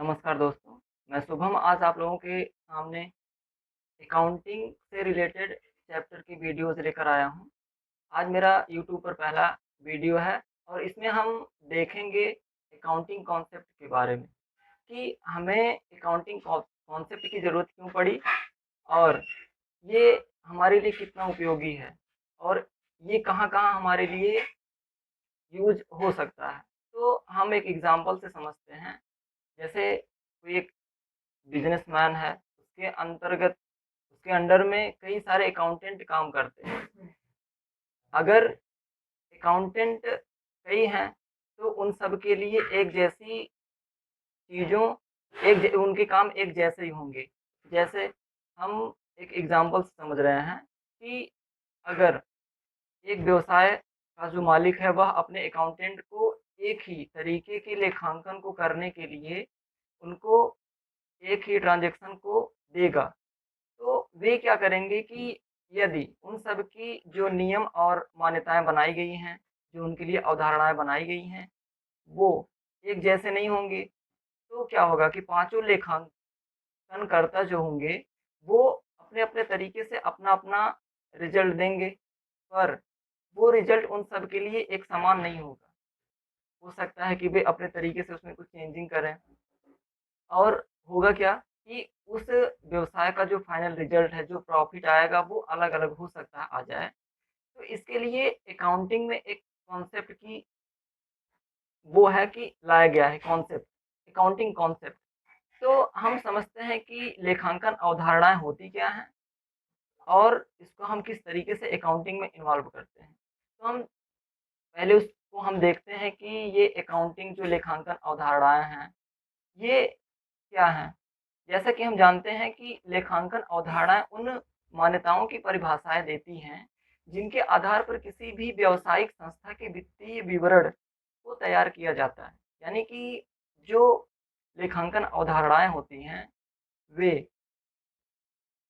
नमस्कार दोस्तों, मैं शुभम आज आप लोगों के सामने अकाउंटिंग से रिलेटेड चैप्टर की वीडियोज़ लेकर आया हूँ। आज मेरा यूट्यूब पर पहला वीडियो है और इसमें हम देखेंगे अकाउंटिंग कॉन्सेप्ट के बारे में कि हमें अकाउंटिंग कॉन्सेप्ट की ज़रूरत क्यों पड़ी और ये हमारे लिए कितना उपयोगी है और ये कहाँ-कहाँ हमारे लिए यूज़ हो सकता है। तो हम एक एग्ज़ाम्पल से समझते हैं, जैसे कोई एक बिज़नेसमैन है, उसके अंडर में कई सारे अकाउंटेंट काम करते हैं। अगर अकाउंटेंट कई हैं, तो उन सब के लिए एक जैसी चीज़ों उनके काम एक जैसे ही होंगे। जैसे हम एक एग्ज़ाम्पल से समझ रहे हैं कि अगर एक व्यवसाय का जो मालिक है, वह अपने अकाउंटेंट को एक ही तरीके के लेखांकन को करने के लिए उनको एक ही ट्रांज़ैक्शन को देगा। तो वे क्या करेंगे कि यदि उन सब की जो नियम और मान्यताएँ बनाई गई हैं, जो उनके लिए अवधारणाएँ बनाई गई हैं, वो एक जैसे नहीं होंगे, तो क्या होगा कि पाँचों लेखांकनकर्ता जो होंगे, वो अपने-अपने तरीके से अपना-अपना रिज़ल्ट देंगे, पर वो रिज़ल्ट उन सब के लिए एक समान नहीं होगा। हो सकता है कि वे अपने तरीके से उसमें कुछ चेंजिंग करें। और होगा क्या कि उस व्यवसाय का जो फाइनल रिज़ल्ट है, जो प्रॉफ़िट आएगा वो अलग-अलग हो सकता है आ जाए। तो इसके लिए अकाउंटिंग में एक कॉन्सेप्ट की वो है कि लाया गया है कॉन्सेप्ट, अकाउंटिंग कॉन्सेप्ट। तो हम समझते हैं कि लेखांकन अवधारणाएँ होती क्या हैं और इसको हम किस तरीके से अकाउंटिंग में इन्वॉल्व करते हैं। तो हम पहले उसको हम देखते हैं कि ये अकाउंटिंग जो लेखांकन अवधारणाएँ हैं, ये क्या हैं? जैसा कि हम जानते हैं कि लेखांकन अवधारणाएँ उन मान्यताओं की परिभाषाएँ देती हैं, जिनके आधार पर किसी भी व्यावसायिक संस्था के वित्तीय विवरण को तैयार किया जाता है। यानी कि जो लेखांकन अवधारणाएँ होती हैं, वे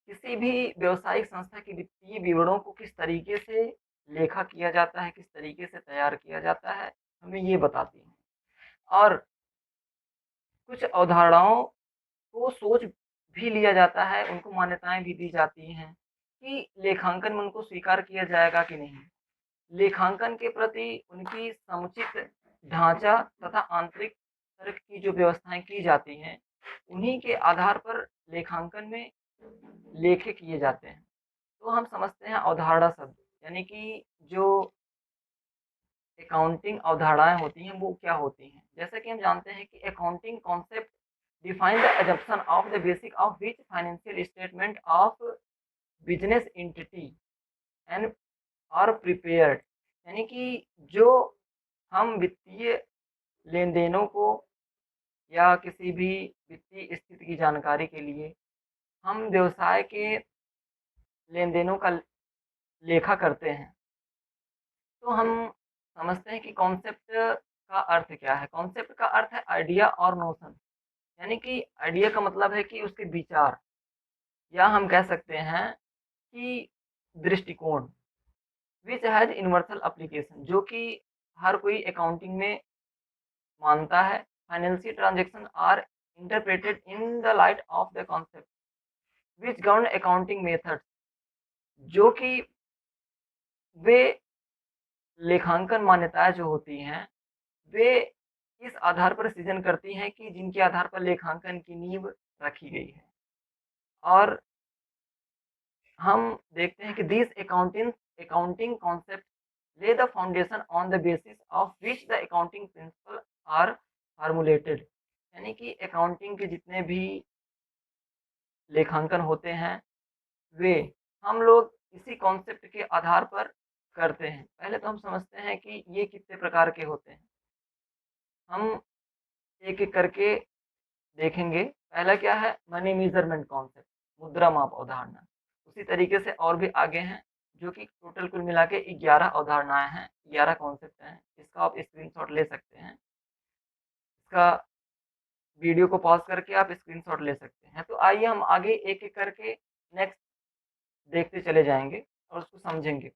किसी भी व्यावसायिक संस्था के वित्तीय विवरणों को किस तरीके से लेखा किया जाता है, किस तरीके से तैयार किया जाता है, हमें ये बताती हैं। और कुछ अवधारणाओं को सोच भी लिया जाता है, उनको मान्यताएँ भी दी जाती हैं कि लेखांकन में उनको स्वीकार किया जाएगा कि नहीं। लेखांकन के प्रति उनकी समुचित ढाँचा तथा आंतरिक तर्क की जो व्यवस्थाएँ की जाती हैं, उन्हीं के आधार पर लेखांकन में लेखे किए जाते हैं। तो हम समझते हैं अवधारणा शब्द, यानी कि जो अकाउंटिंग अवधारणाएँ होती हैं, वो क्या होती हैं? जैसा कि हम जानते हैं कि accounting concept define the assumption of the basic of which financial statement of business entity and are prepared। यानी कि जो हम वित्तीय लेन-देनों को या किसी भी वित्तीय स्थिति की जानकारी के लिए हम व्यवसाय के लेन-देनों का लेखा करते हैं। तो हम समझते हैं कि कॉन्सेप्ट का अर्थ क्या है? कॉन्सेप्ट का अर्थ है आइडिया और नोशन। यानी कि आइडिया का मतलब है कि उसके विचार या हम कह सकते हैं कि दृष्टिकोण विच हैज़ यूनिवर्सल एप्लीकेशन, जो कि हर कोई अकाउंटिंग में मानता है। Financial transaction are interpreted in the light of the concept which govern accounting methods, जो कि वे लेखांकन मान्यताएँ जो होती हैं, वे इस आधार पर सृजन करती हैं कि जिनके आधार पर लेखांकन की नींव रखी गई है। और हम देखते हैं कि this accounting concept lay the foundation on the basis of which the accounting principles are formulated। यानी कि अकाउंटिंग के जितने भी लेखांकन होते हैं, वे हम लोग इसी कॉन्सेप्ट के आधार पर करते हैं। पहले तो हम समझते हैं कि ये कितने प्रकार के होते हैं। हम एक-एक करके देखेंगे। पहला क्या है? मनी मेज़रमेंट कॉन्सेप्ट, मुद्रा माप अवधारणा। उसी तरीके से और भी आगे हैं, जो कि टोटल कुल मिला के 11 अवधारणाएँ हैं, 11 कॉन्सेप्ट हैं। इसका आप स्क्रीनशॉट ले सकते हैं। इसका वीडियो को पॉज़ करके आप स्क्रीनशॉट ले सकते हैं। तो आइए हम आगे एक-एक करके नेक्स्ट देखते चले जाएँगे और उसको समझेंगे।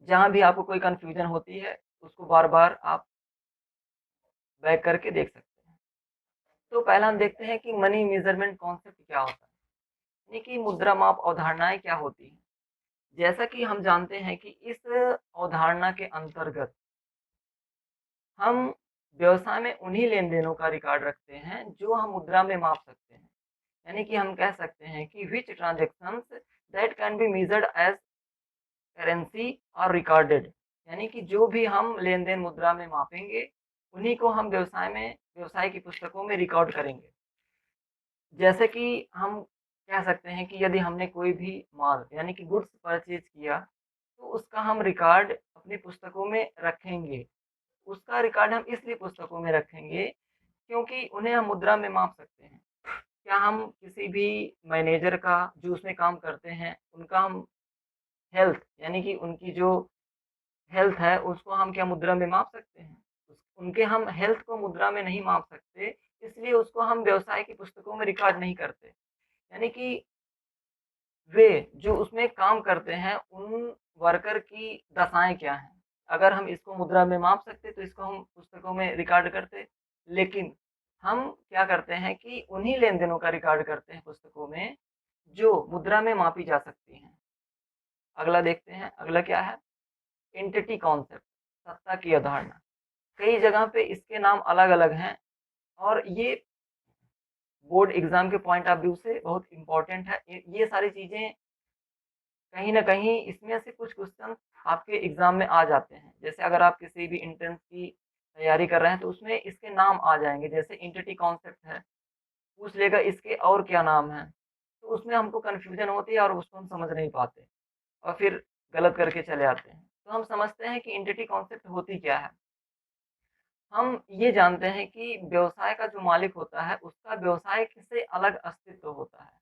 जहाँ भी आपको कोई कन्फ्यूज़न होती है, उसको बार-बार आप बैक करके देख सकते हैं। तो पहला हम देखते हैं कि मनी मेजरमेंट कॉन्सेप्ट क्या होता है, यानी कि मुद्रा माप अवधारणाएं क्या होती हैं। जैसा कि हम जानते हैं कि इस अवधारणा के अंतर्गत हम व्यवसाय में उन्हीं लेन-देनों का रिकॉर्ड रखते हैं जो हम मुद्रा में माप सकते हैं। यानी कि हम कह सकते हैं कि which transactions that can be measured as currency और रिकॉर्डेड, यानी कि जो भी हम लेन-देन मुद्रा में मापेंगे, उन्हीं को हम व्यवसाय की पुस्तकों में रिकॉर्ड करेंगे। जैसे कि हम कह सकते हैं कि यदि हमने कोई भी माल यानी कि गुड्स परचेज़ किया, तो उसका हम रिकॉर्ड अपनी पुस्तकों में रखेंगे। उसका रिकॉर्ड हम इसलिए पुस्तकों में रखेंगे क्योंकि उन्हें हम मुद्रा में माप सकते हैं। क्या हम किसी भी मैनेजर का जो उसमें काम करते हैं, उनका हम हेल्थ यानी कि उनकी जो हेल्थ है, उसको हम क्या मुद्रा में माप सकते हैं? उनके हम हेल्थ को मुद्रा में नहीं माप सकते, इसलिए उसको हम व्यवसाय की पुस्तकों में रिकॉर्ड नहीं करते। यानी कि वे जो उसमें काम करते हैं, उन वर्कर की दशाएँ क्या हैं? अगर हम इसको मुद्रा में माप सकते, तो इसको हम पुस्तकों में रिकॉर्ड करते। लेकिन हम क्या करते हैं कि उन्हीं लेन-देनों का रिकॉर्ड करते हैं पुस्तकों में, जो मुद्रा में मापी जा सकती हैं। अगला देखते हैं, अगला क्या है? एंटिटी कॉन्सेप्ट, सत्ता की अवधारणा। कई जगह पे इसके नाम अलग-अलग हैं और ये बोर्ड एग्ज़ाम के पॉइंट ऑफ व्यू से बहुत इम्पोर्टेंट है। ये सारी चीज़ें कहीं न कहीं इसमें से कुछ क्वेश्चन आपके एग्ज़ाम में आ जाते हैं। जैसे अगर आप किसी भी एंट्रेंस की तैयारी कर रहे हैं, तो उसमें इसके नाम आ जाएँगे। जैसे एंटिटी कॉन्सेप्ट है, पूछ लेगा इसके और क्या नाम हैं, तो उसमें हमको कन्फ्यूज़न होती है और उसको हम समझ नहीं पाते और फिर गलत करके चले आते हैं। तो हम समझते हैं कि एंटिटी कॉन्सेप्ट होती क्या है? हम ये जानते हैं कि व्यवसाय का जो मालिक होता है, उसका व्यवसाय से अलग अस्तित्व होता है।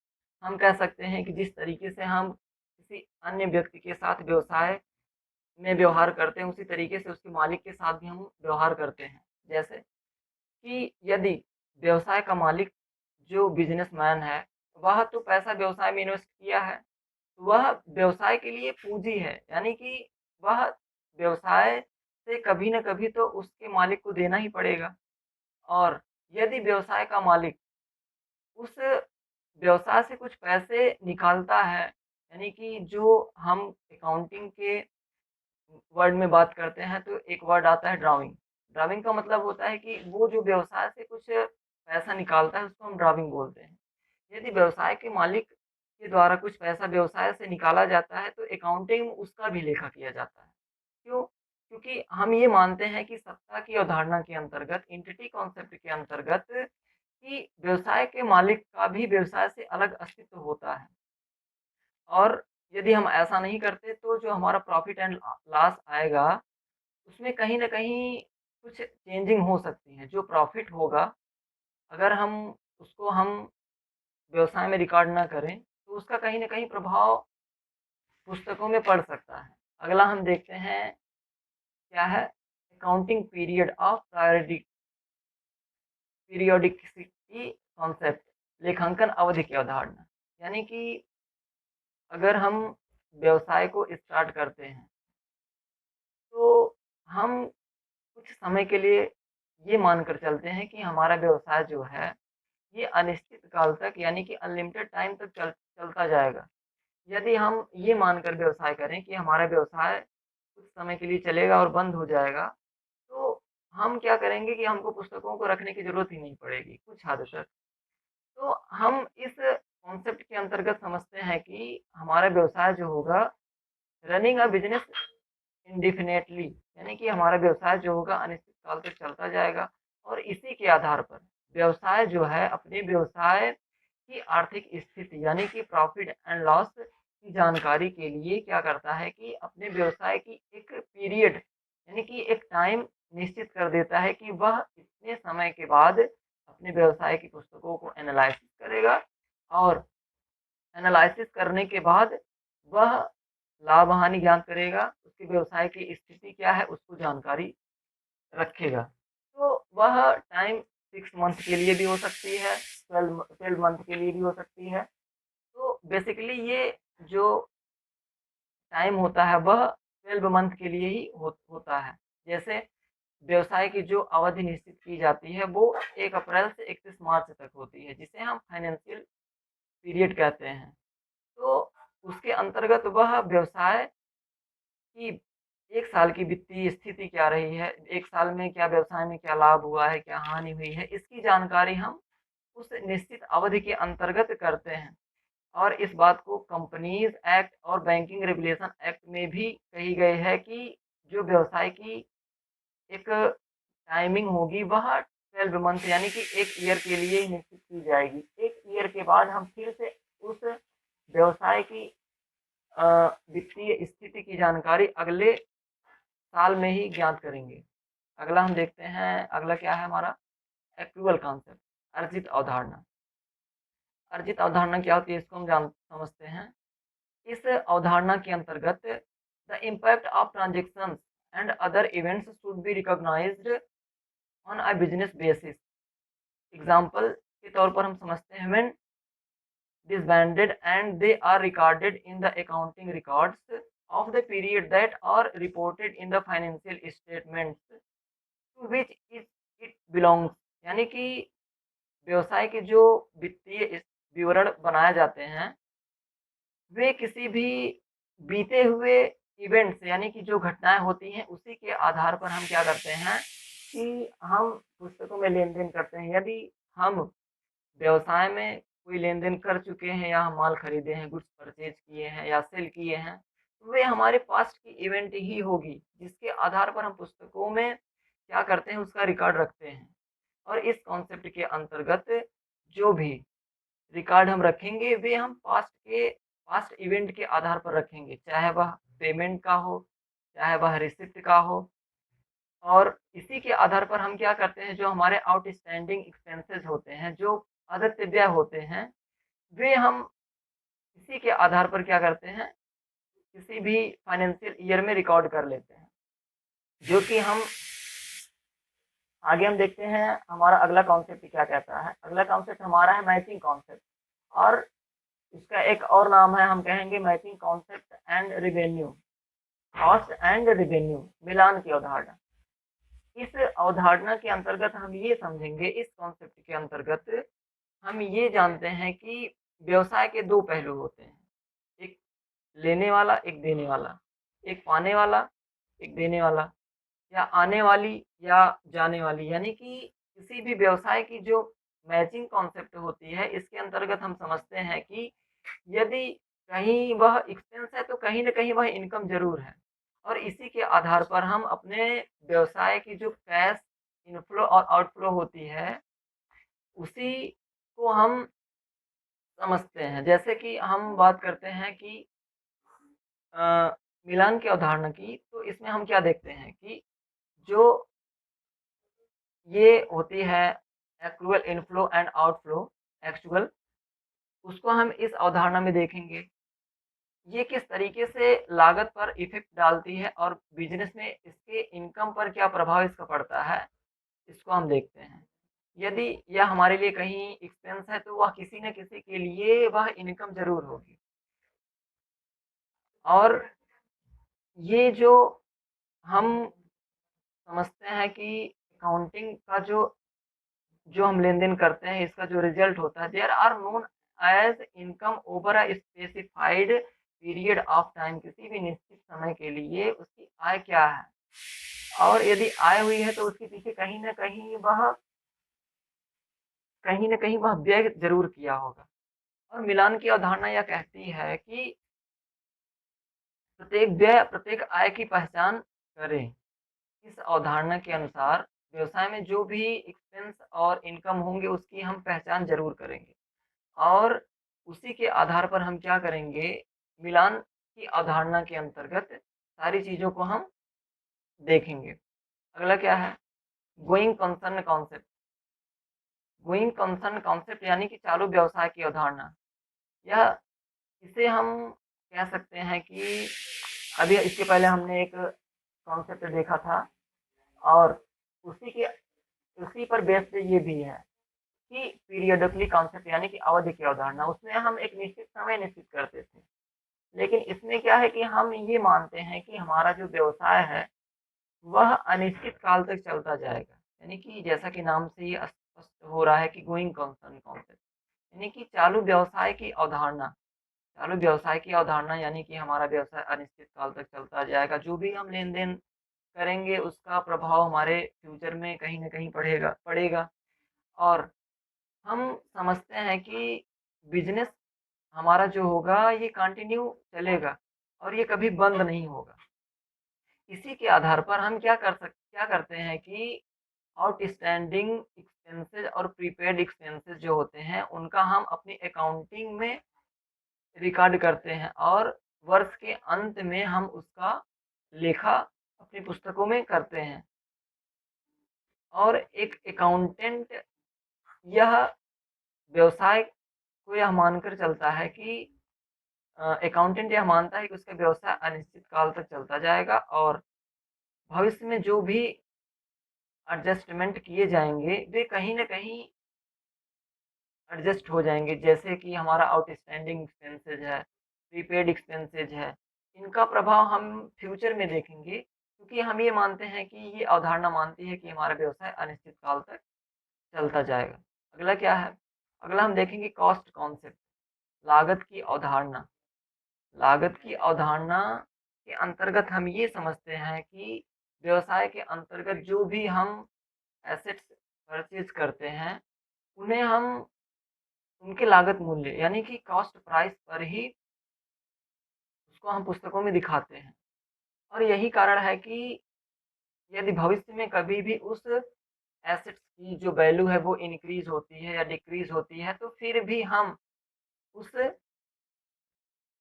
हम कह सकते हैं कि जिस तरीके से हम किसी अन्य व्यक्ति के साथ व्यवसाय में व्यवहार करते हैं, उसी तरीके से उसके मालिक के साथ भी हम व्यवहार करते हैं। जैसे कि यदि व्यवसाय का मालिक जो बिज़नेसमैन है, वह तो पैसा व्यवसाय में इन्वेस्ट किया है, वह व्यवसाय के लिए पूँजी है, यानी कि वह व्यवसाय से कभी न कभी तो उसके मालिक को देना ही पड़ेगा। और यदि व्यवसाय का मालिक उस व्यवसाय से कुछ पैसे निकालता है, यानी कि जो हम अकाउंटिंग के वर्ड में बात करते हैं तो एक वर्ड आता है ड्राविंग। ड्राविंग का मतलब होता है कि वो जो व्यवसाय से कुछ पैसा निकालता है उसको हम ड्राविंग बोलते हैं। यदि व्यवसाय के मालिक के द्वारा कुछ पैसा व्यवसाय से निकाला जाता है तो अकाउंटिंग में उसका भी लेखा किया जाता है। क्यों? क्योंकि हम ये मानते हैं कि सत्ता की अवधारणा के अंतर्गत, एंटिटी कॉन्सेप्ट के अंतर्गत कि व्यवसाय के मालिक का भी व्यवसाय से अलग अस्तित्व होता है। और यदि हम ऐसा नहीं करते तो जो हमारा प्रॉफ़िट एंड लॉस आएगा, उसमें कहीं न कहीं कुछ चेंजिंग हो सकती है। जो प्रॉफ़िट होगा, अगर हम उसको हम व्यवसाय में रिकॉर्ड ना करें, तो उसका कहीं न कहीं प्रभाव पुस्तकों में पड़ सकता है। अगला हम देखते हैं क्या है? Accounting period of periodicity concept, लेखांकन अवधि की अवधारणा। यानी कि अगर हम व्यवसाय को स्टार्ट करते हैं, तो हम कुछ समय के लिए ये मानकर चलते हैं कि हमारा व्यवसाय जो है, ये अनिश्चित काल तक यानी कि अनलिमिटेड टाइम तक चलता जाएगा। यदि हम ये मानकर व्यवसाय करें कि हमारा व्यवसाय कुछ समय के लिए चलेगा और बंद हो जाएगा, तो हम क्या करेंगे कि हमको पुस्तकों को रखने की ज़रूरत ही नहीं पड़ेगी, कुछ हद तक। तो हम इस कॉन्सेप्ट के अंतर्गत समझते हैं कि हमारा व्यवसाय जो होगा, रनिंग अ बिज़नेस इंडेफिनिटली, यानी कि हमारा व्यवसाय जो होगा अनिश्चित काल तक चलता जाएगा और इसी के आधार पर व्यवसाय जो है अपने व्यवसाय की आर्थिक स्थिति यानी कि प्रॉफिट एंड लॉस की जानकारी के लिए क्या करता है कि अपने व्यवसाय की एक पीरियड यानी कि एक टाइम निश्चित कर देता है कि वह इतने समय के बाद अपने व्यवसाय की पुस्तकों को एनालाइसिस करेगा और एनालाइसिस करने के बाद वह लाभ-हानि ज्ञात करेगा, उसके व्यवसाय की स्थिति क्या है, उसको जानकारी रखेगा। तो वह टाइम 6 मंथ के लिए भी हो सकती है, 12 मंथ के लिए भी हो सकती है। तो बेसिकली ये जो टाइम होता है वह 12 मंथ के लिए ही होता है। जैसे व्यवसाय की जो अवधि निश्चित की जाती है वो 1 अप्रैल से 31 मार्च तक होती है, जिसे हम फाइनेंशियल पीरियड कहते हैं। तो उसके अंतर्गत वह व्यवसाय कि 1 साल की वित्तीय स्थिति क्या रही है, 1 साल में क्या व्यवसाय में क्या लाभ हुआ है, क्या हानि हुई है, इसकी जानकारी हम उस निश्चित अवधि के अंतर्गत करते हैं। और इस बात को कंपनीज़ एक्ट और बैंकिंग रेगुलेशन एक्ट में भी कही गई है कि जो व्यवसाय की एक टाइमिंग होगी वह 12 मंथ यानी कि 1 ईयर के लिए ही निश्चित की जाएगी। 1 ईयर के बाद हम फिर से उस व्यवसाय की अ, वित्तीय स्थिति की जानकारी अगले साल में ही ज्ञात करेंगे। अगला हम देखते हैं, अगला क्या है हमारा एक्चुअल कॉन्सेप्ट, अर्जित अवधारणा। अर्जित अवधारणा क्या होती है इसको हम समझते हैं। इस अवधारणा के अंतर्गत the impact of transactions and other events should be recognised on a business basis. Example के तौर पर हम समझते हैं when disbanded and they are recorded in the accounting records of the period that are reported in the financial statements to which it belongs। यानी कि व्यवसाय के जो वित्तीय विवरण बनाए जाते हैं वे किसी भी बीते हुए इवेंट्स यानी कि जो घटनाएं होती हैं उसी के आधार पर हम क्या करते हैं कि हम पुस्तकों में लेन देन करते हैं। यदि हम व्यवसाय में कोई लेन-देन कर चुके हैं या हम माल खरीदे हैं, गुड्स परचेज़ किए हैं या सेल किए हैं, तो वे हमारे पास्ट की इवेंट ही होगी, जिसके आधार पर हम पुस्तकों में क्या करते हैं, उसका रिकॉर्ड रखते हैं। और इस कॉन्सेप्ट के अंतर्गत जो भी रिकॉर्ड हम रखेंगे, वे हम पास्ट इवेंट के आधार पर रखेंगे, चाहे वह पेमेंट का हो, चाहे वह रिसिप्ट का हो। और इसी के आधार पर हम क्या करते हैं, जो हमारे आउटस्टैंडिंग एक्सपेंसेस होते हैं, जो अदत्य व्यय होते हैं, वे हम इसी के आधार पर क्या करते हैं, किसी भी फाइनेंशियल ईयर में रिकॉर्ड कर लेते हैं। जो कि हम आगे हम देखते हैं हमारा अगला कॉन्सेप्ट क्या कहता है। अगला कॉन्सेप्ट हमारा है मैचिंग कॉन्सेप्ट और इसका एक और नाम है, हम कहेंगे matching concept and revenue, cost and revenue, मिलान की अवधारणा। इस अवधारणा के अंतर्गत हम ये समझेंगे, इस कॉन्सेप्ट के अंतर्गत हम ये जानते हैं कि व्यवसाय के 2 पहलू होते हैं, एक लेने वाला, एक देने वाला, एक पाने वाला, एक देने वाला, या आने वाली या जाने वाली। यानी कि किसी भी व्यवसाय की जो मैचिंग कॉन्सेप्ट होती है, इसके अंतर्गत हम समझते हैं कि यदि कहीं वह एक्सपेंस है, तो कहीं न कहीं वह इनकम ज़रूर है। और इसी के आधार पर हम अपने व्यवसाय की जो कैश इनफ्लो और आउटफ्लो होती है, उसी को हम समझते हैं। जैसे कि हम बात करते हैं कि मिलान की अवधारणा की, तो इसमें हम क्या देखते हैं कि जो ये होती है actual inflow and outflow, actual, उसको हम इस अवधारणा में देखेंगे। ये किस तरीके से लागत पर इफ़ेक्ट डालती है और बिज़नेस में इसके इनकम पर क्या प्रभाव इसका पड़ता है, इसको हम देखते हैं। यदि यह हमारे लिए कहीं एक्सपेंस है, तो वह किसी न किसी के लिए वह इनकम ज़रूर होगी। और ये जो हम समझते हैं कि अकाउंटिंग का जो जो हम लेन-देन करते हैं, इसका जो रिज़ल्ट होता है, there are known as income over a specified period of time. किसी भी निश्चित समय के लिए उसकी आय क्या है, और यदि आय हुई है तो उसके पीछे कहीं न कहीं वह व्यय ज़रूर किया होगा। और मिलान की अवधारणा यह कहती है कि प्रत्येक व्यय, प्रत्येक आय की पहचान करें। इस अवधारणा के अनुसार व्यवसाय में जो भी एक्सपेंस और इनकम होंगे उसकी हम पहचान ज़रूर करेंगे और उसी के आधार पर हम क्या करेंगे, मिलान की अवधारणा के अंतर्गत सारी चीज़ों को हम देखेंगे। अगला क्या है, going concern concept. Going concern concept यानी कि चालू व्यवसाय की अवधारणा। यह इसे हम कह सकते हैं कि अभी इसके पहले हमने एक कॉन्सेप्ट देखा था और उसी के उसी पर बेस्ड ये भी है कि पीरियडिकली कॉन्सेप्ट यानी कि अवधि की अवधारणा। उसमें हम एक निश्चित समय निश्चित करते थे, लेकिन इसमें क्या है कि हम ये मानते हैं कि हमारा जो व्यवसाय है वह अनिश्चित काल तक चलता जाएगा। यानी कि जैसा कि नाम से ही स्पष्ट हो रहा है कि गोइंग कंसर्न कॉन्सेप्ट, यानी कि चालू व्यवसाय की अवधारणा। चालू व्यवसाय की अवधारणा यानी कि हमारा व्यवसाय अनिश्चित काल तक चलता जाएगा। जो भी हम लेन-देन करेंगे उसका प्रभाव हमारे फ्यूचर में कहीं न कहीं पड़ेगा पड़ेगा। और हम समझते हैं कि बिज़नेस हमारा जो होगा ये कंटिन्यू चलेगा और ये कभी बंद नहीं होगा। इसी के आधार पर हम क्या करते हैं कि आउटस्टैंडिंग एक्सपेंसेस और प्रीपेड एक्सपेंसेस जो होते हैं, उनका हम अपनी अकाउंटिंग में रिकॉर्ड करते हैं और वर्ष के अंत में हम उसका लेखा अपनी पुस्तकों में करते हैं। और एक अकाउंटेंट यह व्यवसाय को यह मानकर चलता है कि अकाउंटेंट यह मानता है कि उसका व्यवसाय अनिश्चित काल तक चलता जाएगा और भविष्य में जो भी एडजस्टमेंट किए जाएँगे, वे कहीं न कहीं एडजस्ट हो जाएँगे। जैसे कि हमारा आउटस्टैंडिंग एक्सपेंसेस है, प्रीपेड एक्सपेंसेस है, इनका प्रभाव हम फ्यूचर में देखेंगे क्योंकि हम ये मानते हैं कि ये अवधारणा मानती है कि हमारा व्यवसाय अनिश्चित काल तक चलता जाएगा। अगला क्या है? अगला हम देखेंगे कॉस्ट कॉन्सेप्ट, लागत की अवधारणा। लागत की अवधारणा के अंतर्गत हम ये समझते हैं कि व्यवसाय के अंतर्गत जो भी हम एसेट्स परचेज़ करते हैं, उन्हें हम उनके लागत मूल्य यानी कि कॉस्ट प्राइस पर ही उसको हम पुस्तकों में दिखाते हैं। और यही कारण है कि यदि भविष्य में कभी भी उस एसेट्स की जो वैल्यू है वो इंक्रीज़ होती है या डिक्रीज़ होती है, तो फिर भी हम उस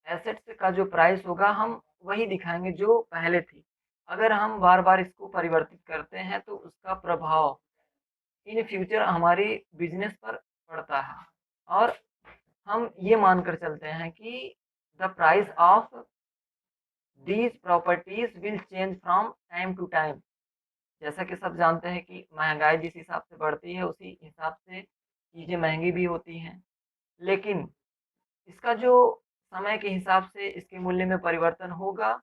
एसेट्स का जो प्राइस होगा हम वही दिखाएँगे जो पहले थी। अगर हम बार-बार इसको परिवर्तित करते हैं तो उसका प्रभाव इन फ्यूचर हमारी बिज़नेस पर पड़ता है। और हम ये मानकर चलते हैं कि the price of these properties will change from time to time. जैसा कि सब जानते हैं कि महँगाई जिस हिसाब से बढ़ती है उसी हिसाब से चीज़ें महँगी भी होती हैं। लेकिन इसका जो समय के हिसाब से इसके मूल्य में परिवर्तन होगा,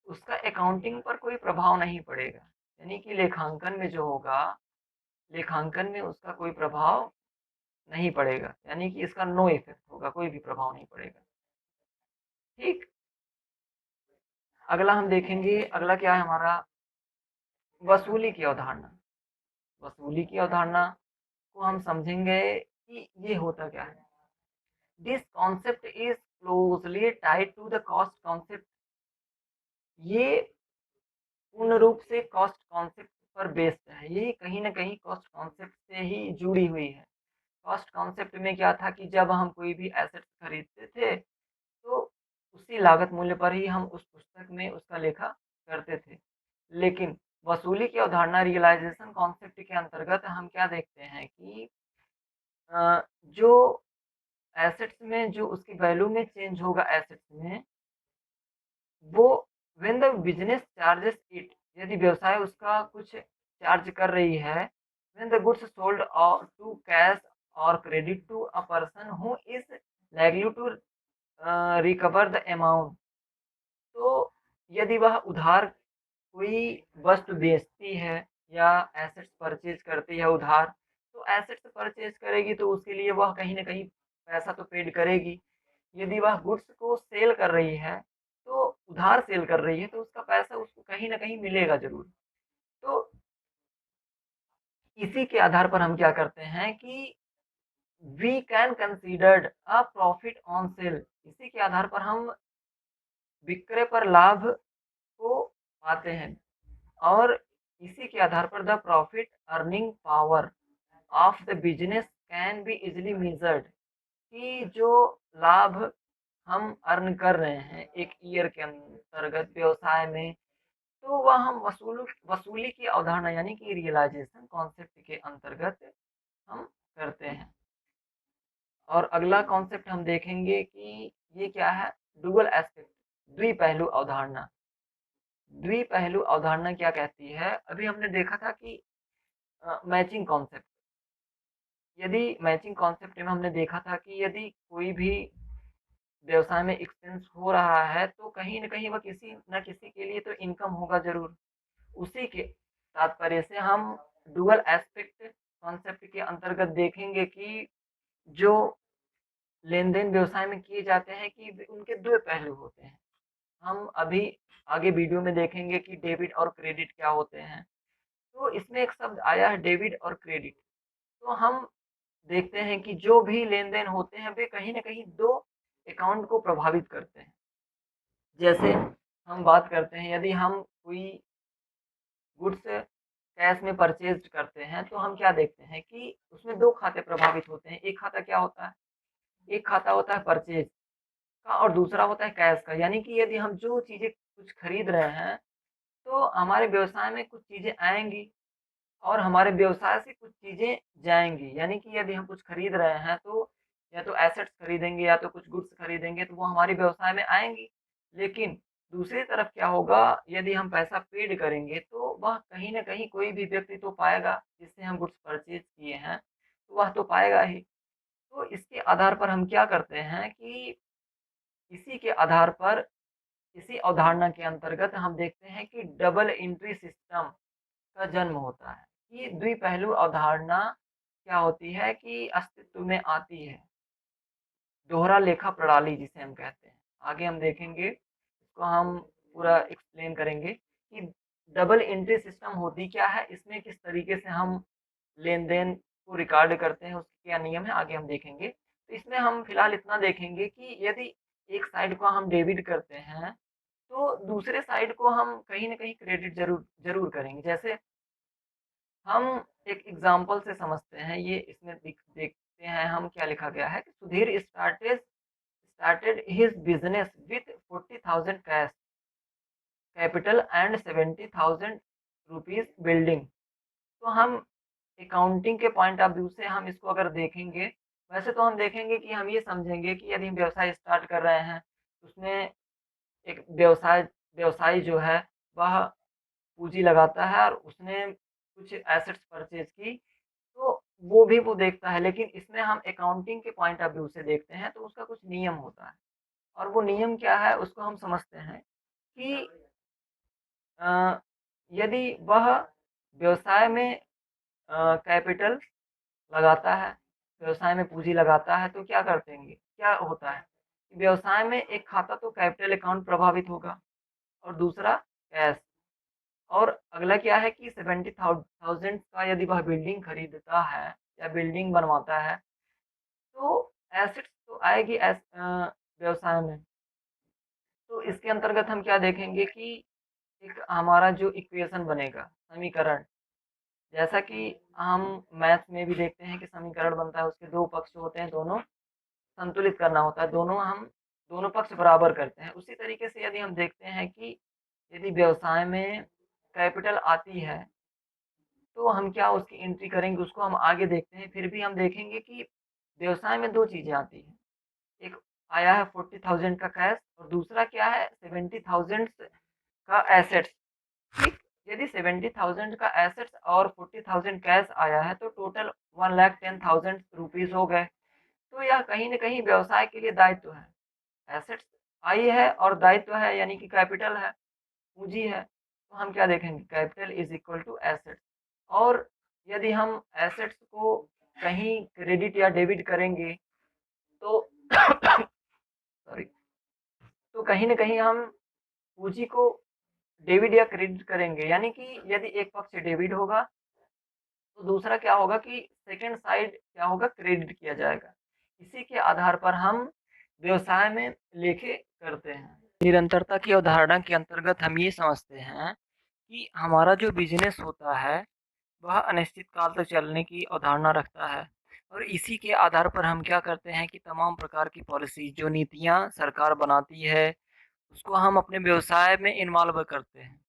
उसका अकाउंटिंग पर कोई प्रभाव नहीं पड़ेगा। यानी कि लेखांकन में जो होगा, लेखांकन में उसका कोई प्रभाव नहीं पड़ेगा। यानी कि इसका नो इफ़ेक्ट होगा, कोई भी प्रभाव नहीं पड़ेगा। ठीक? अगला हम देखेंगे, अगला क्या है हमारा वसूली की अवधारणा। वसूली की अवधारणा को हम समझेंगे कि ये होता क्या है। This concept is closely tied to the cost concept. ये पूर्ण रूप से कॉस्ट कॉन्सेप्ट पर बेस्ड है। ये कहीं न कहीं कॉस्ट कॉन्सेप्ट से ही जुड़ी हुई है। कॉस्ट कॉन्सेप्ट में क्या था कि जब हम कोई भी एसेट्स खरीदते थे, तो उसी लागत मूल्य पर ही हम उस पुस्तक में उसका लेखा करते थे। लेकिन वसूली की अवधारणा रियलाइज़ेशन कॉन्सेप्ट के अंतर्गत हम क्या देखते हैं कि जो एसेट्स में जो उसकी वैल्यू में चेंज होगा एसेट्स में, वो when the business charges it, यदि व्यवसाय उसका कुछ चार्ज कर रही है, when the goods sold to cash और credit to a person who is likely to recover the amount. तो यदि वह उधार कोई वस्तु बेचती है या एसेट्स परचेज़ करती है उधार, तो एसेट्स परचेज़ करेगी तो उसके लिए वह कहीं न कहीं पैसा तो पेड करेगी। यदि वह गुड्स को सेल कर रही है, तो उधार सेल कर रही है, तो उसका पैसा उसको कहीं न कहीं मिलेगा ज़रूर। तो इसी के आधार पर हम क्या करते हैं कि we can considered a profit on sale. इसी के आधार पर हम विक्रय पर लाभ को पाते हैं और इसी के आधार पर the profit earning power of the business can be easily measured, कि जो लाभ हम अर्न कर रहे हैं एक ईयर के अंतर्गत व्यवसाय में, तो वह हम वसूली की अवधारणा यानी कि रियलाइज़ेशन कॉन्सेप्ट के अंतर्गत हम करते हैं। और अगला कॉन्सेप्ट हम देखेंगे कि ये क्या है, डुअल एस्पेक्ट, द्विपहलू अवधारणा। द्विपहलू अवधारणा क्या कहती है? अभी हमने देखा था कि मैचिंग कॉन्सेप्ट। यदि मैचिंग कॉन्सेप्ट में हमने देखा था कि यदि कोई भी व्यवसाय में एक्सपेंस हो रहा है, तो कहीं न कहीं वह किसी न किसी के लिए तो इनकम होगा ज़रूर। उसी के तात्पर्य से हम डुअल एस्पेक्ट कॉन्सेप्ट के अंतर्गत देखेंगे कि जो लेन-देन व्यवसाय में किए जाते हैं कि उनके 2 पहलू होते हैं। हम अभी आगे वीडियो में देखेंगे कि डेबिट और क्रेडिट क्या होते हैं। तो इसमें एक शब्द आया है डेबिट और क्रेडिट। तो हम देखते हैं कि जो भी लेन-देन होते हैं वे कहीं न कहीं 2 अकाउंट को प्रभावित करते हैं। जैसे हम बात करते हैं यदि हम कोई गुड्स कैश में परचेज़ करते हैं तो हम क्या देखते हैं कि उसमें 2 खाते प्रभावित होते हैं। एक खाता क्या होता है? एक खाता होता है परचेज़ का और दूसरा होता है कैश का। यानी कि यदि हम जो चीज़ें कुछ खरीद रहे हैं, तो हमारे व्यवसाय में कुछ चीज़ें आएँगी और हमारे व्यवसाय से कुछ चीज़ें जाएँगी। यानी कि यदि हम कुछ खरीद रहे हैं तो या तो एसेट्स खरीदेंगे या तो कुछ गुड्स खरीदेंगे तो वो हमारे व्यवसाय में आएँगी। लेकिन दूसरी तरफ क्या होगा यदि हम पैसा पेड करेंगे तो वह कहीं न कहीं कोई भी व्यक्ति तो पाएगा जिससे हम गुड्स परचेज़ किए हैं, तो वह तो पाएगा ही। तो इसके आधार पर हम क्या करते हैं कि इसी के आधार पर इसी अवधारणा के अंतर्गत हम देखते हैं कि डबल एंट्री सिस्टम का जन्म होता है। ये द्विपहलू अवधारणा क्या होती है कि अस्तित्व में आती है। दोहरा लेखा प्रणाली जिसे हम कहते हैं। आगे हम देखेंगे, इसको हम पूरा एक्सप्लेन करेंगे कि डबल एंट्री सिस्टम होती क्या है, इसमें किस तरीके से हम लेन-देन को रिकॉर्ड करते हैं, उसके क्या नियम हैं, आगे हम देखेंगे। तो इसमें हम फिलहाल इतना देखेंगे कि यदि एक साइड को हम डेबिट करते हैं, तो दूसरे साइड को हम कहीं न कहीं क्रेडिट ज़रूर ज़रूर करेंगे। जैसे हम एक एग्ज़ाम्पल से समझते हैं, ये इसमें देखते हैं हम क्या लिखा गया है कि Sudhir started his business with 40,000 cash capital and 70,000 rupees building. तो हम अकाउंटिंग के पॉइंट ऑफ व्यू से हम इसको अगर देखेंगे, वैसे तो हम देखेंगे कि हम ये समझेंगे कि यदि हम व्यवसाय स्टार्ट कर रहे हैं, उसमें एक व्यवसायी जो है, वह पूँजी लगाता है और उसने कुछ एसेट्स परचेज़ की, तो वो देखता है। लेकिन इसमें हम अकाउंटिंग के पॉइंट ऑफ व्यू से देखते हैं, तो उसका कुछ नियम होता है और वो नियम क्या है, उसको हम समझते हैं कि अ, यदि वह व्यवसाय में कैपिटल लगाता है, व्यवसाय में पूँजी लगाता है, तो क्या होता है? व्यवसाय में एक खाता तो कैपिटल अकाउंट प्रभावित होगा और दूसरा कैश। और अगला क्या है कि 70,000 का यदि वह बिल्डिंग खरीदता है या बिल्डिंग बनवाता है, तो एसेट्स तो आएगी व्यवसाय में। तो इसके अंतर्गत हम क्या देखेंगे कि एक हमारा जो इक्वेशन बनेगा, समीकरण, जैसा कि हम मैथ्स में भी देखते हैं कि समीकरण बनता है, उसके 2 पक्ष होते हैं, दोनों संतुलित करना होता है, दोनों पक्ष बराबर करते हैं। उसी तरीके से यदि हम देखते हैं कि यदि व्यवसाय में कैपिटल आती है तो हम क्या उसकी एंट्री करेंगे उसको हम आगे देखते हैं। फिर भी हम देखेंगे कि व्यवसाय में 2 चीज़ें आती हैं। एक आया है 40,000 का कैश और दूसरा क्या है 70,000 का एसेट्स, ठीक? यदि 70,000 का एसेट्स और 40,000 कैश आया है तो टोटल 1,10,000 रुपीज़ हो गए। तो यह कहीं न कहीं व्यवसाय के लिए दायित्व है। एसेट्स आई है और दायित्व है यानी कि कैपिटल है, पूँजी है। तो हम क्या देखेंगे capital is equal to assets और यदि हम एसेट्स को कहीं क्रेडिट या डेबिट करेंगे तो सॉरी तो कहीं न कहीं हम पूँजी को डेबिट या क्रेडिट करेंगे। यानी कि यदि एक पक्ष डेबिट होगा तो दूसरा क्या होगा कि सेकंड साइड क्या होगा क्रेडिट किया जाएगा। इसी के आधार पर हम व्यवसाय में लेखे करते हैं। निरंतरता की अवधारणा के अंतर्गत हम ये समझते हैं कि हमारा जो बिज़नेस होता है, वह अनिश्चित काल तक चलने की अवधारणा रखता है और इसी के आधार पर हम क्या करते हैं कि तमाम प्रकार की पॉलिसी जो नीतियाँ सरकार बनाती है, उसको हम अपने व्यवसाय में इन्वॉल्व करते हैं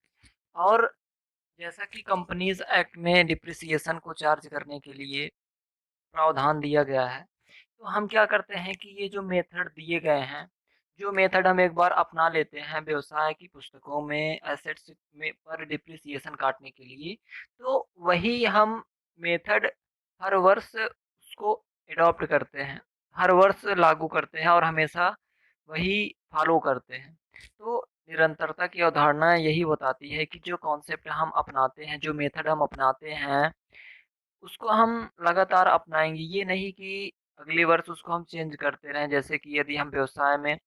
और जैसा कि कंपनीज़ एक्ट में डिप्रिसिएशन को चार्ज करने के लिए प्रावधान दिया गया है, तो हम क्या करते हैं कि ये जो मेथड दिए गए हैं, जो मेथड हम एक बार अपना लेते हैं व्यवसाय की पुस्तकों में एसेट्स में पर डिप्रिसिएशन काटने के लिए, तो वही हम मेथड हर वर्ष उसको एडॉप्ट करते हैं, हर वर्ष लागू करते हैं और हमेशा वही फॉलो करते हैं। तो निरंतरता की अवधारणा यही बताती है कि जो कॉन्सेप्ट हम अपनाते हैं, जो मेथड हम अपनाते हैं, उसको हम लगातार अपनाएँगे। ये नहीं कि अगले वर्ष उसको हम चेंज करते रहें। जैसे कि यदि हम व्यवसाय में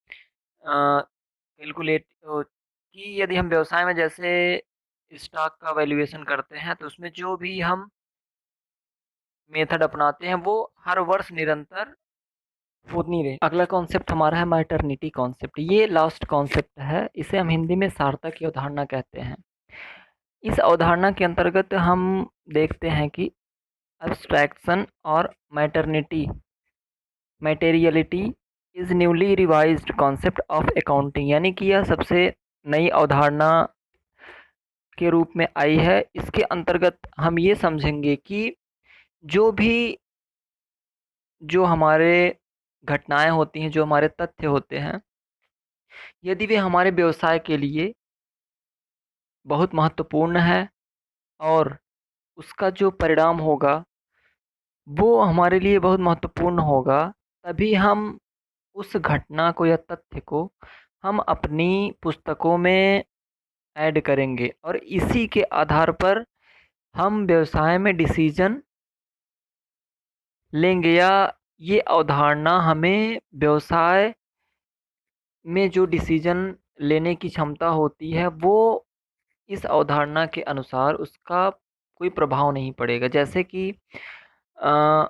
कि यदि हम व्यवसाय में जैसे स्टॉक का वैल्यूएशन करते हैं, तो उसमें जो भी हम मेथड अपनाते हैं, वो हर वर्ष निरंतर होती रहे। अगला कॉन्सेप्ट हमारा है मैटरनिटी कॉन्सेप्ट। ये लास्ट कॉन्सेप्ट है, इसे हम हिंदी में सार्थक की अवधारणा कहते हैं। इस अवधारणा के अंतर्गत हम देखते हैं कि एब्स्ट्रैक्शन और maternity materiality is newly revised concept of accounting, यानी कि यह सबसे नई अवधारणा के रूप में आई है। इसके अंतर्गत हम ये समझेंगे कि जो भी जो हमारे घटनाएँ होती हैं, जो हमारे तथ्य होते हैं, यदि वे हमारे व्यवसाय के लिए बहुत महत्वपूर्ण है और उसका जो परिणाम होगा, वो हमारे लिए बहुत महत्वपूर्ण होगा, तभी हम उस घटना को या तथ्य को हम अपनी पुस्तकों में ऐड करेंगे और इसी के आधार पर हम व्यवसाय में डिसीजन लेंगे, या ये अवधारणा हमें व्यवसाय में जो डिसीजन लेने की क्षमता होती है, वो इस अवधारणा के अनुसार उसका कोई प्रभाव नहीं पड़ेगा। जैसे कि अ,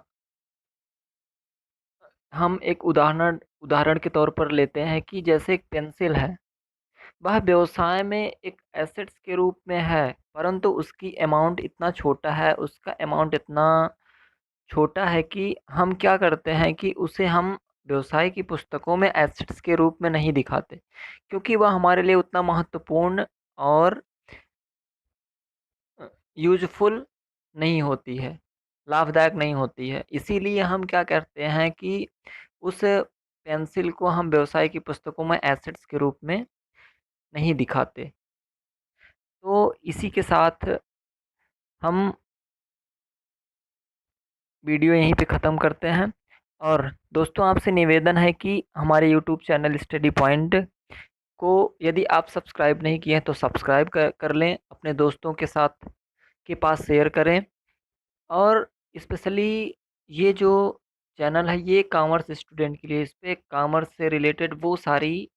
हम एक उदाहरण उदाहरण के तौर पर लेते हैं कि जैसे एक पेंसिल है, वह व्यवसाय में एक एसेट्स के रूप में है, परंतु उसकी अमाउंट इतना छोटा है, उसका अमाउंट इतना छोटा है कि हम क्या करते हैं कि उसे हम व्यवसाय की पुस्तकों में एसेट्स के रूप में नहीं दिखाते, क्योंकि वह हमारे लिए उतना महत्वपूर्ण और यूज़फुल नहीं होती है, लाभदायक नहीं होती है। इसीलिए हम क्या करते हैं कि उस पेंसिल को हम व्यवसाय की पुस्तकों में एसेट्स के रूप में नहीं दिखाते। तो इसी के साथ हम वीडियो यहीं पे ख़त्म करते हैं, और दोस्तों आपसे निवेदन है कि हमारे यूट्यूब चैनल स्टडी पॉइंट को यदि आप सब्सक्राइब नहीं किए हैं तो सब्सक्राइब कर लें, अपने दोस्तों के साथ के पास शेयर करें। और स्पेशली ये जो चैनल है, ये कॉमर्स स्टूडेंट के लिए, इस पे कॉमर्स से रिलेटेड वो सारी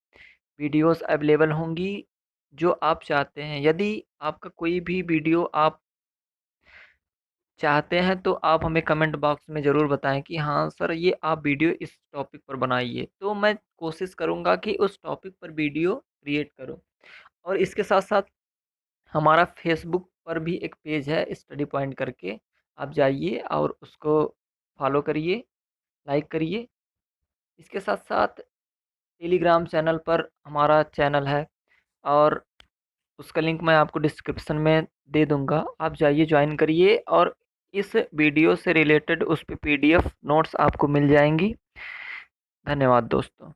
वीडियोस अवेलेबल होंगी जो आप चाहते हैं। यदि आपका कोई भी वीडियो आप चाहते हैं तो आप हमें कमेंट बॉक्स में ज़रूर बताएं कि हाँ सर, ये आप वीडियो इस टॉपिक पर बनाइए, तो मैं कोशिश करूँगा कि उस टॉपिक पर वीडियो क्रिएट करूँ। और इसके साथ साथ हमारा फेसबुक पर भी एक पेज है स्टडी पॉइंट करके, आप जाइए और उसको फॉलो करिए, लाइक करिए। इसके साथ साथ टेलीग्राम चैनल पर हमारा चैनल है, और उसका लिंक मैं आपको डिस्क्रिप्शन में दे दूँगा। आप जाइए, जॉइन करिए, और इस वीडियो से रिलेटेड उस पे पीडीएफ नोट्स आपको मिल जाएँगी। धन्यवाद दोस्तों।